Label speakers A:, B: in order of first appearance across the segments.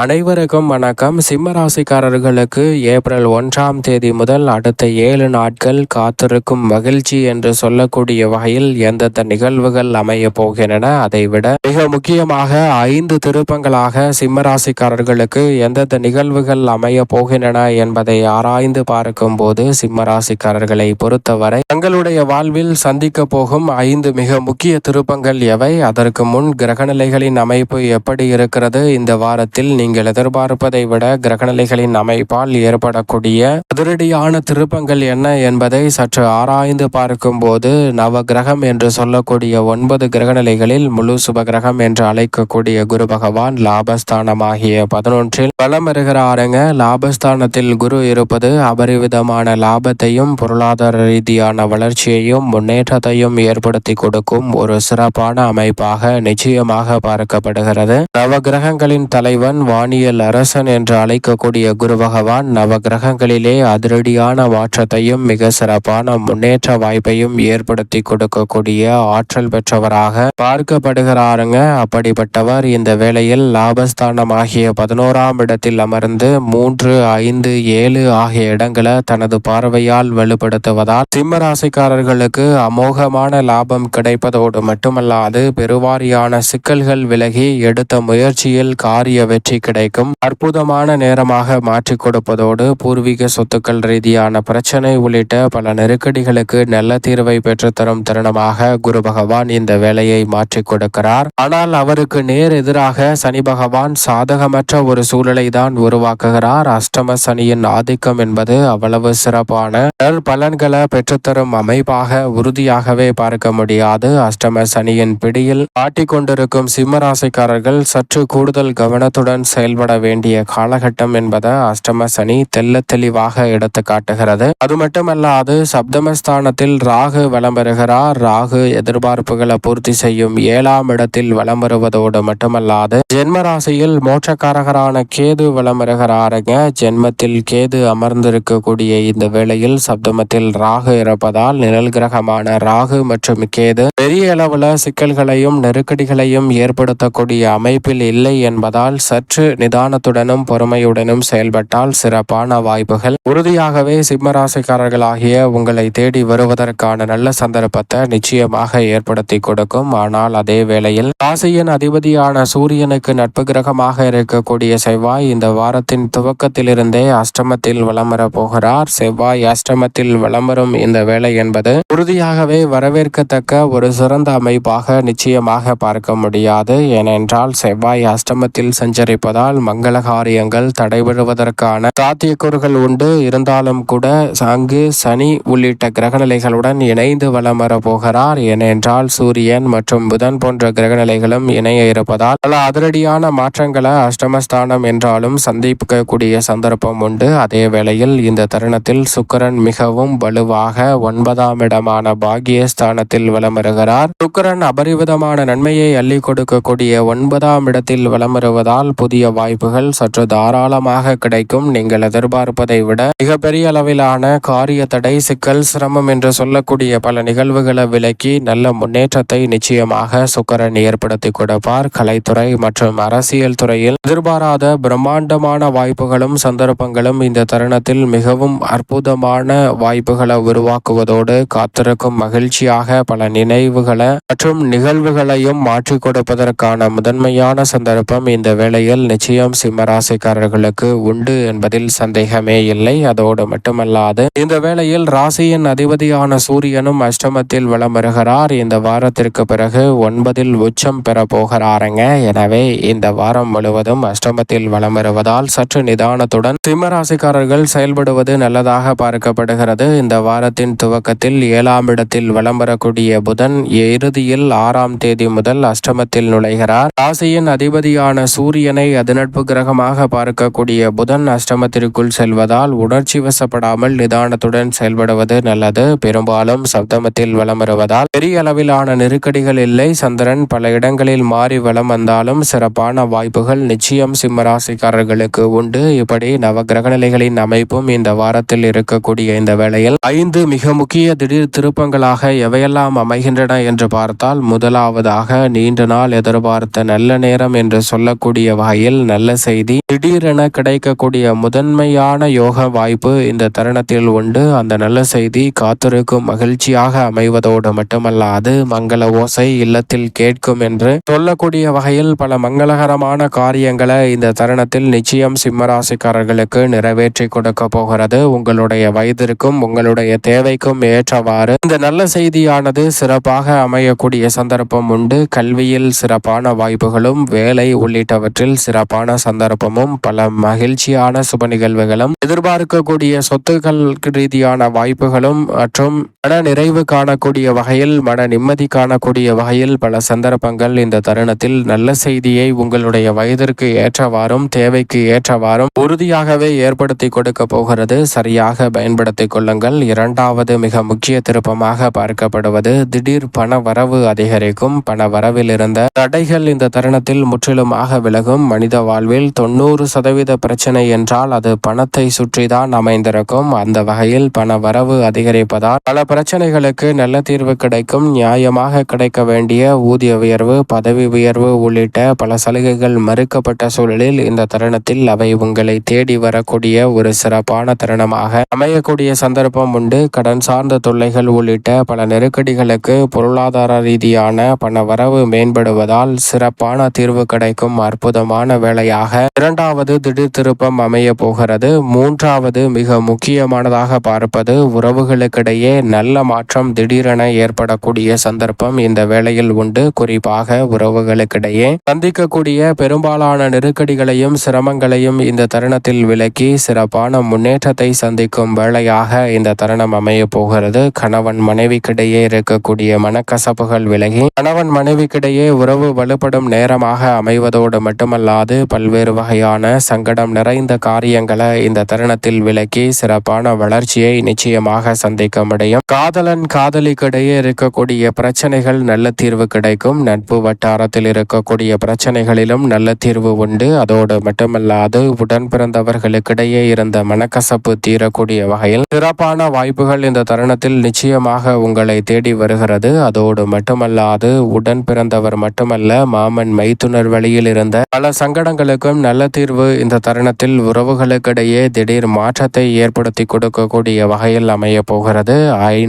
A: அனைவருக்கும் வணக்கம். சிம்ம ராசிக்காரர்களுக்கு ஏப்ரல் 1ஆம் தேதி முதல் அடுத்த 7 நாட்கள் காத்திருக்கும் மகிழ்ச்சி என்று சொல்லக்கூடிய வகையில் எந்தெந்த நிகழ்வுகள் அமைய போகின்றன, அதைவிட மிக முக்கியமாக 5 திருப்பங்களாக சிம்ம ராசிக்காரர்களுக்கு எந்தெந்த நிகழ்வுகள் அமைய போகின்றன என்பதை ஆராய்ந்து பார்க்கும் போது சிம்ம ராசிக்காரர்களை பொறுத்தவரை தங்களுடைய வாழ்வில் சந்திக்க போகும் 5 மிக முக்கிய திருப்பங்கள் எவை, அதற்கு முன் கிரகநிலைகளின் அமைப்பு எப்படி இருக்கிறது, இந்த வாரத்தில் நீங்கள் எதிர்பார்ப்பதை விட கிரகநிலைகளின் அமைப்பால் ஏற்படக்கூடிய அதிரடியான திருப்பங்கள் என்ன என்பதை சற்று ஆராய்ந்து பார்க்கும் போது நவ கிரகம் என்று சொல்லக்கூடிய 9 கிரகநிலைகளில் முழு சுப கிரகம் என்று அழைக்கக்கூடிய குரு பகவான் லாபஸ்தானமாகிய 11இல் பலம் பெறுகிறாருங்க. லாபஸ்தானத்தில் குரு இருப்பது அபரிவிதமான லாபத்தையும் பொருளாதார ரீதியான வளர்ச்சியையும் முன்னேற்றத்தையும் ஏற்படுத்தி கொடுக்கும் ஒரு சிறப்பான அமைப்பாக நிச்சயமாக பார்க்கப்படுகிறது. நவ கிரகங்களின் தலைவன் வானியல் அரசன் என்று அழைக்கக்கூடிய குரு பகவான் நவ கிரகங்களிலே அதிரடியான மாற்றத்தையும் மிக சிறப்பான முன்னேற்ற வாய்ப்பையும் ஏற்படுத்தி கொடுக்கக்கூடிய ஆற்றல் பெற்றவராக பார்க்கப்படுகிறாருங்க. அப்படிப்பட்டவர் இந்த வேளையில் லாபஸ்தானமாகிய 11ஆம் இடத்தில் அமர்ந்து 3, 5, 7 ஆகிய இடங்களை தனது பார்வையால் வலுப்படுத்துவதால் சிம்ம ராசிக்காரர்களுக்கு அமோகமான லாபம் கிடைப்பதோடு மட்டுமல்லாது பெருவாரியான சிக்கல்கள் விலகி எடுத்த முயற்சியில் காரிய வெற்றி கிடைக்கும் அற்புதமான நேரமாக மாற்றி கொடுப்பதோடு பூர்வீக சொத்துக்கள் ரீதியான பிரச்சனை உள்ளிட்ட பல நெருக்கடிகளுக்கு நல்ல தீர்வை பெற்றுத்தரும் தருணமாக குரு பகவான் இந்த வேலையை மாற்றி கொடுக்கிறார். ஆனால் அவருக்கு நேர் எதிராக சனி பகவான் சாதகமற்ற ஒரு சூழலை தான் உருவாக்குகிறார். அஷ்டம சனியின் ஆதிக்கம் என்பது அவ்வளவு சிறப்பான பலன்களை பெற்றுத்தரும் அமைப்பாக உறுதியாகவே பார்க்க முடியாது. அஷ்டம சனியின் பிடியில் காட்டிக்கொண்டிருக்கும் சிம்ம ராசிக்காரர்கள் சற்று கூடுதல் கவனத்துடன் செயல்பட வேண்டிய காலகட்டம் என்பதை அஷ்டம சனி தெல்ல தெளிவாக எடுத்து காட்டுகிறது. அது மட்டுமல்லாது சப்தமஸ்தானத்தில் ராகு வலம் பெறுகிறார். ராகு எதிர்பார்ப்புகளை பூர்த்தி செய்யும் 7ஆம் இடத்தில் வலம் வருவதோடு மட்டுமல்லாது ஜென்ம ராசியில் மோட்சக்காரகரான கேது வலம் வருகிறாருங்க. ஜென்மத்தில் கேது அமர்ந்திருக்கக்கூடிய இந்த வேளையில் சப்தமத்தில் ராகு இருப்பதால் நிழல் கிரகமான ராகு மற்றும் கேது பெரிய அளவுல சிக்கல்களையும் நெருக்கடிகளையும் ஏற்படுத்தக்கூடிய அமைப்பில் இல்லை என்பதால் சற்று நிதானத்துடனும் பொறுமையுடனும் செயல்பட்டால் சிறப்பான வாய்ப்புகள் உறுதியாகவே சிம்ம ராசிக்காரர்களாகிய உங்களை தேடி வருவதற்கான நல்ல சந்தர்ப்பத்தை நிச்சயமாக ஏற்படுத்தி கொடுக்கும். ஆனால் அதே வேளையில் ராசியின் அதிபதியான சூரியனுக்கு நட்பு கிரகமாக இருக்கக்கூடிய செவ்வாய் இந்த வாரத்தின் துவக்கத்திலிருந்தே அஷ்டமத்தில் வலம் வர போகிறார். செவ்வாய் அஷ்டமத்தில் வலம் வரும் இந்த வேலை என்பது உறுதியாகவே வரவேற்கத்தக்க ஒரு சிறந்த அமைப்பாக நிச்சயமாக பார்க்க முடியாது. ஏனென்றால் செவ்வாய் அஷ்டமத்தில் சஞ்சரிப்பதால் மங்கள காரியங்கள் தடைபடுவதற்கான சாத்தியக்கூறுகள் உண்டு. இருந்தாலும் கூட அங்கு சனி உள்ளிட்ட கிரகநிலைகளுடன் இணைந்து வலம் வர போகிறார். ஏனென்றால் சூரியன் மற்றும் புதன் போன்ற கிரகநிலைகளும் இணைய இருப்பதால் பல அதிரடியான மாற்றங்களை அஷ்டமஸ்தானம் என்றாலும் சந்திக்கக்கூடிய சந்தர்ப்பம் உண்டு. அதே வேளையில் இந்த தருணத்தில் சுக்கிரன் மிகவும் வலுவாக 9ஆம் இடமான பாகியஸ்தானத்தில் வலம் வருகிறார். சுக்கிரன் அபரிவிதமான நன்மையை அள்ளி கொடுக்கக்கூடிய 9ஆம் இடத்தில் வலம் வருவதால் புதிய வாய்ப்புகள் சற்று தாராளமாக கிடைக்கும். நீங்கள் எதிர்பார்ப்பதை விட மிகப்பெரிய அளவிலான காரிய தடை, சிக்கல், சிரமம் என்று சொல்லக்கூடிய பல நிகழ்வுகளை விலக்கி நல்ல முன்னேற்றத்தை நிச்சயமாக சுக்கிரன் ஏற்படுத்தி கொடுப்பார். கலைத்துறை மற்றும் அரசியல் துறையில் எதிர்பாராத பிரம்மாண்டமான வாய்ப்புகளும் சந்தர்ப்பங்களும் இந்த தருணத்தில் மிகவும் அற்புதமான வாய்ப்புகளை உருவாக்குவதோடு காத்திருக்கும் மகிழ்ச்சியாக பல நினைவுகளை மற்றும் நிகழ்வுகளையும் மாற்றி கொடுப்பதற்கான முதன்மையான சந்தர்ப்பம் இந்த வேளையில் நிச்சயம் சிம்ம ராசிக்காரர்களுக்கு உண்டு என்பதில் சந்தேகமே இல்லை. அதோடு மட்டுமல்லாது இந்த வேளையில் ராசியின் அதிபதியான சூரியனும் அஷ்டமத்தில் வலம் வருகிறார். இந்த வாரத்திற்கு பிறகு 9இல் உச்சம் பெற போகிறாருங்க. எனவே இந்த வாரம் முழுவதும் அஷ்டமத்தில் வலம் வருவதால் சற்று நிதானத்துடன் சிம்ம ராசிக்காரர்கள் செயல்படுவது நல்லதாக பார்க்கப்படுகிறது. இந்த வாரத்தின் துவக்கத்தில் 7ஆம் இடத்தில் வலம் வரக்கூடிய புதன் இறுதியில் 6ஆம் தேதி முதல் அஷ்டமத்தில் நுழைகிறார். ராசியின் அதிபதியான சூரியனை அதிநட்பு கிரகமாக பார்க்கக்கூடிய புதன் அஷ்டமத்திற்குள் செல்வதால் உணர்ச்சி வசப்படாமல் நிதானத்துடன் செயல்படுவது நல்லது. பெரும்பாலும் சப்தமத்தில் வலம் வருவதால் பெரிய அளவிலான நெருக்கடிகள் இல்லை. சந்திரன் பல இடங்களில் மாறி வலம் வந்தாலும் சிறப்பான வாய்ப்புகள் நிச்சயம் சிம்மராசிக்காரர்களுக்கு உண்டு. இப்படி நவ கிரகநிலைகளின் அமைப்பும் இந்த வாரத்தில் இருக்கக்கூடிய இந்த வேளையில் 5 மிக முக்கிய திடீர் திருப்பங்களாக எவையெல்லாம் அமைகின்றன என்று பார்த்தால், முதலாவதாக நீண்ட நாள் எதிர்பார்த்த நல்ல நேரம் என்று சொல்லக்கூடிய வகையில் நல்ல செய்தி திடீரென கிடைக்கக்கூடிய முதன்மையான யோக வாய்ப்பு இந்த தருணத்தில் உண்டு. அந்த நல்ல செய்தி காத்திருக்கும் மகிழ்ச்சியாக அமைவதோடு மட்டுமல்லாது மங்கள ஓசை இல்லத்தில் கேட்கும் என்று சொல்லக்கூடிய வகையில் பல மங்களகரமான காரியங்களை இந்த தருணத்தில் நிச்சயம் சிம்மராசிக்காரர்களுக்கு நிறைவேற்றி கொடுக்க போகிறது. உங்களுடைய வயதிற்கும் உங்களுடைய தேவைக்கும் ஏற்றவாறு இந்த நல்ல செய்தியானது சிறப்பாக அமையக்கூடிய சந்தர்ப்பம் உண்டு. கல்வியில் சிறப்பான வாய்ப்புகளும் வேலை உள்ளிட்டவற்றில் சிறப்பான சந்தர்ப்பமும் பல மகிழ்ச்சியான சுப நிகழ்வுகளும் எதிர்பார்க்கக்கூடிய சொத்துக்கள் ரீதியான வாய்ப்புகளும் மற்றும் மன நிறைவு காணக்கூடிய வகையில் மன நிம்மதி காணக்கூடிய வகையில் பல சந்தர்ப்பங்கள் இந்த தருணத்தில் நல்ல செய்தியை உங்களுடைய வயதிற்கு ஏற்றவாறும் தேவைக்கு ஏற்றவாறும் உறுதியாகவே ஏற்படுத்தி கொடுக்க போகிறது. சரியாக பயன்படுத்திக் கொள்ளுங்கள். இரண்டாவது மிக முக்கிய திருப்பமாக பார்க்கப்படுவது திடீர் பண வரவு அதிகரிக்கும். பண வரவில் இருந்த தடைகள் இந்த தருணத்தில் முற்றிலுமாக விலகும். மனித வாழ்வில் 90% பிரச்சனை என்றால் அது பணத்தை சுற்றிதான் அமைந்திருக்கும். அந்த வகையில் பண வரவு அதிகரிப்பதால் பல பிரச்சனைகளுக்கு நல்ல தீர்வு கிடைக்கும். நியாயமாக கிடைக்க வேண்டிய ஊதிய உயர்வு, பதவி உயர்வு உள்ளிட்ட பல சலுகைகள் மறுக்கப்பட்ட சூழலில் இந்த தருணத்தில் அவை உங்களை தேடி வரக்கூடிய ஒரு சிறப்பான தருணமாக அமையக்கூடிய சந்தர்ப்பம் உண்டு. கடன் சார்ந்த தொல்லைகள் உள்ளிட்ட பல நெருக்கடிகளுக்கு பொருளாதார ரீதியான பண வரவு மேம்படுவதால் சிறப்பான தீர்வு கிடைக்கும். அற்புதமான வேளையாக இரண்டாவது திடீர் திருப்பம் அமைய போகிறது. மூன்றாவது மிக முக்கியமானதாக பார்ப்பது உறவுகளுக்கிடையே நல்ல மாற்றம் திடீரென ஏற்படக்கூடிய சந்தர்ப்பம் இந்த வேளையில் உண்டு. குறிப்பாக உறவுகளுக்கிடையே சந்திக்கக்கூடிய பெரும்பாலான நெருக்கடிகளையும் சிரமங்களையும் இந்த தருணத்தில் விலக்கி சிறப்பான முன்னேற்றத்தை சந்திக்கும் வேளையாக இந்த தருணம் அமைய போகிறது. கணவன் மனைவிக்கிடையே இருக்கக்கூடிய மனக்கசப்புகள் விலகி கணவன் மனைவிக்கிடையே உறவு வலுப்படும் நேரமாக அமைவதோடு மட்டுமல்லாது பல்வேறு வகையான சங்கடம் நிறைந்த காரியங்களை இந்த தருணத்தில் விலக்கி சிறப்பான வளர்ச்சியை நிச்சயமாக சந்திக்க முடியும். காதலன் காதலிக்கிடையே இருக்கக்கூடிய பிரச்சனைகள் நல்ல தீர்வு கிடைக்கும். நட்பு வட்டாரத்தில் இருக்கக்கூடிய பிரச்சனைகளிலும் நல்ல தீர்வு உண்டு. அதோடு மட்டுமல்லாது உடன் பிறந்தவர்களுக்கிடையே இருந்த மனக்கசப்பு தீரக்கூடிய வகையில் சிறப்பான வாய்ப்புகள் இந்த தருணத்தில் நிச்சயமாக உங்களை தேடி வருகிறது. அதோடு மட்டுமல்லாது உடன் பிறந்தவர் மட்டுமல்ல, மாமன் மைத்துனர் வழியில் இருந்த பல சங்கடங்களுக்கும் நல்ல தீர்வு இந்த தருணத்தில் உறவுகளுக்கிடையே திடீர் மாற்றத்தை ஏற்படுத்தி கொடுக்கக்கூடிய வகையில் அமைய போகிறது.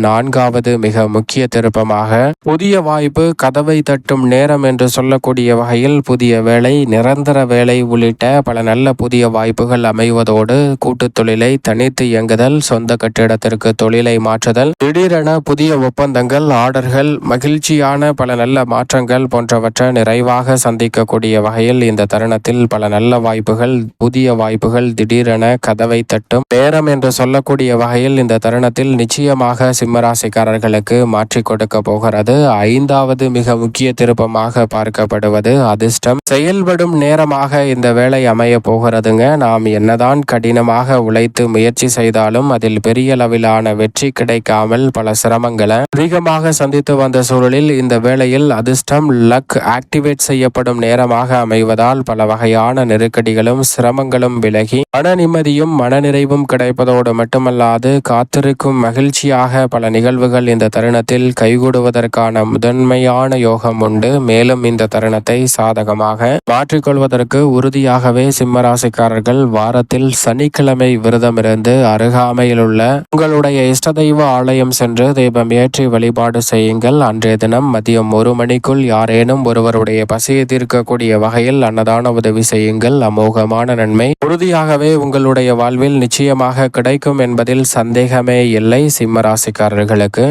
A: நான்காவது மிக முக்கிய திருப்பமாக புதிய வாய்ப்பு கதவை தட்டும் நேரம் என்று சொல்லக்கூடிய வகையில் புதிய வேலை, நிரந்தர வேலை உள்ளிட்ட பல நல்ல புதிய வாய்ப்புகள் அமைவதோடு கூட்டு தொழிலை தனித்து இயங்குதல், சொந்த கட்டிடத்திற்கு தொழிலை மாற்றுதல், திடீரென புதிய ஒப்பந்தங்கள், ஆர்டர்கள், மகிழ்ச்சியான பல நல்ல மாற்றங்கள் போன்றவற்றை நிறைவாக சந்திக்கக்கூடிய வகையில் இந்த தருணத்தில் பல நல்ல வாய்ப்புகள், புதிய வாய்ப்புகள் திடீரென கதவை தட்டும் நேரம் என்று சொல்லக்கூடிய வகையில் இந்த தருணத்தில் நிச்சயமாக சிம்மராசிக்காரர்களுக்கு மாற்றி கொடுக்க போகிறது. ஐந்தாவது மிக முக்கிய திருப்பமாக பார்க்கப்படுவது அதிர்ஷ்டம் செயல்படும் நேரமாக இந்த வேலை அமைய போகிறதுங்க. நாம் என்னதான் கடினமாக உழைத்து முயற்சி செய்தாலும் அதில் பெரிய அளவிலான வெற்றி கிடைக்காமல் பல சிரமங்களை அதிகமாக சந்தித்து வந்த சூழலில் இந்த வேளையில் அதிர்ஷ்டம் லக் ஆக்டிவேட் செய்யப்படும் நேரமாக அமைவதால் பல வகையான நெருக்கடிகளும் சிரமங்களும் விலகி மன நிம்மதியும் மனநிறைவும் கிடைப்பதோடு மட்டுமல்லாது காத்திருக்கும் மகிழ்ச்சியாக பல நிகழ்வுகள் இந்த தருணத்தில் கைகூடுவதற்கான முதன்மையான யோகம் உண்டு. மேலும் இந்த தருணத்தை சாதகமாக மாற்றிக்கொள்வதற்கு உறுதியாகவே சிம்மராசிக்காரர்கள் வாரத்தில் சனிக்கிழமை விரதமிருந்து அருகாமையில் உள்ள உங்களுடைய இஷ்ட தெய்வ ஆலயம் சென்று தீபம் ஏற்றி வழிபாடு செய்யுங்கள். அன்றைய தினம் மதியம் 1 மணிக்குள் யாரேனும் ஒருவருடைய பசியை தீர்க்கக்கூடிய வகையில் அன்னதான உதவி செய்யுங்கள். அமோகமான நன்மை உறுதியாகவே உங்களுடைய வாழ்வில் நிச்சயமாக கிடைக்கும் என்பதில் சந்தேகமே இல்லை. சிம்மராசிக்காரர்களுக்கு